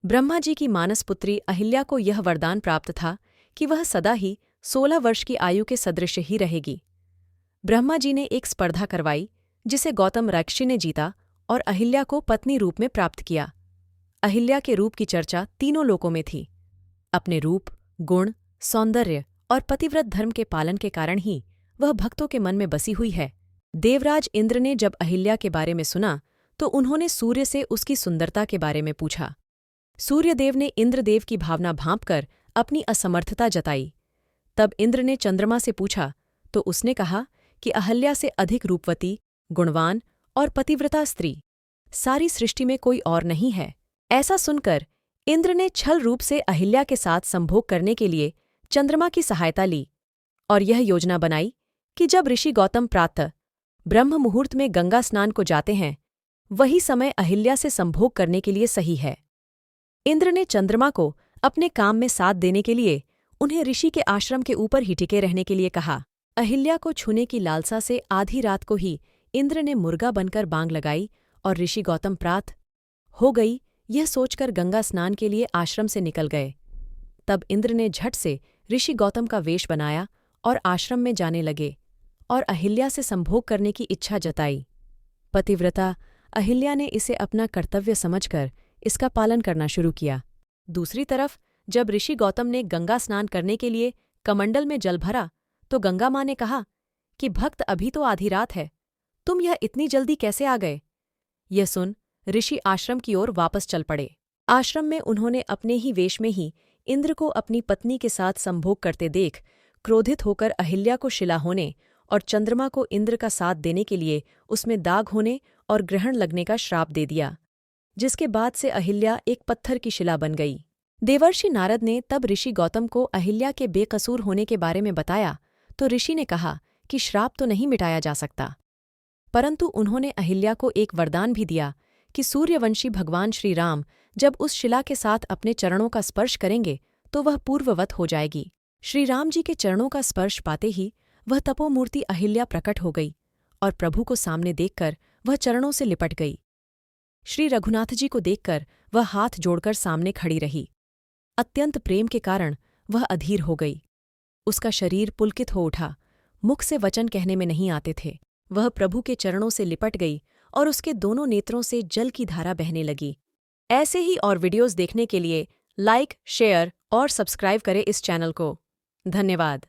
ब्रह्मा जी की मानस पुत्री अहिल्या को यह वरदान प्राप्त था कि वह सदा ही 16 वर्ष की आयु के सदृश ही रहेगी। ब्रह्मा जी ने एक स्पर्धा करवाई जिसे गौतम ऋषि ने जीता और अहिल्या को पत्नी रूप में प्राप्त किया। अहिल्या के रूप की चर्चा तीनों लोकों में थी। अपने रूप, गुण, सौंदर्य और पतिव्रत धर्म के पालन के कारण ही वह भक्तों के मन में बसी हुई है। देवराज इंद्र ने जब अहिल्या के बारे में सुना तो उन्होंने सूर्य से उसकी सुंदरता के बारे में पूछा। सूर्यदेव ने इंद्रदेव की भावना भांपकर अपनी असमर्थता जताई। तब इंद्र ने चंद्रमा से पूछा तो उसने कहा कि अहिल्या से अधिक रूपवती, गुणवान और पतिव्रता स्त्री सारी सृष्टि में कोई और नहीं है। ऐसा सुनकर इंद्र ने छल रूप से अहिल्या के साथ संभोग करने के लिए चंद्रमा की सहायता ली और यह योजना बनाई कि जब ऋषि गौतम प्रातः ब्रह्म मुहूर्त में गंगा स्नान को जाते हैं, वही समय अहिल्या से संभोग करने के लिए सही है। इंद्र ने चंद्रमा को अपने काम में साथ देने के लिए उन्हें ऋषि के आश्रम के ऊपर ही टिके रहने के लिए कहा। अहिल्या को छूने की लालसा से आधी रात को ही इंद्र ने मुर्गा बनकर बांग लगाई और ऋषि गौतम प्रातः हो गई यह सोचकर गंगा स्नान के लिए आश्रम से निकल गए। तब इंद्र ने झट से ऋषि गौतम का वेश बनाया और आश्रम में जाने लगे और अहिल्या से संभोग करने की इच्छा जताई। पतिव्रता अहिल्या ने इसे अपना कर्तव्य समझकर इसका पालन करना शुरू किया। दूसरी तरफ जब ऋषि गौतम ने गंगा स्नान करने के लिए कमंडल में जल भरा तो गंगा माँ ने कहा कि भक्त अभी तो आधी रात है, तुम यह इतनी जल्दी कैसे आ गए? यह सुन ऋषि आश्रम की ओर वापस चल पड़े। आश्रम में उन्होंने अपने ही वेश में ही इंद्र को अपनी पत्नी के साथ संभोग करते देख क्रोधित होकर अहिल्या को शिला होने और चंद्रमा को इंद्र का साथ देने के लिए उसमें दाग होने और ग्रहण लगने का श्राप दे दिया, जिसके बाद से अहिल्या एक पत्थर की शिला बन गई। देवर्षि नारद ने तब ऋषि गौतम को अहिल्या के बेकसूर होने के बारे में बताया तो ऋषि ने कहा कि श्राप तो नहीं मिटाया जा सकता, परंतु उन्होंने अहिल्या को एक वरदान भी दिया कि सूर्यवंशी भगवान श्री राम जब उस शिला के साथ अपने चरणों का स्पर्श करेंगे तो वह पूर्ववत हो जाएगी। श्री राम जी के चरणों का स्पर्श पाते ही वह तपोमूर्ति अहिल्या प्रकट हो गई और प्रभु को सामने देखकर वह चरणों से लिपट गई। श्री रघुनाथ जी को देखकर वह हाथ जोड़कर सामने खड़ी रही। अत्यंत प्रेम के कारण वह अधीर हो गई। उसका शरीर पुलकित हो उठा, मुख से वचन कहने में नहीं आते थे। वह प्रभु के चरणों से लिपट गई और उसके दोनों नेत्रों से जल की धारा बहने लगी। ऐसे ही और वीडियोज़ देखने के लिए लाइक, शेयर और सब्सक्राइब करें इस चैनल को। धन्यवाद।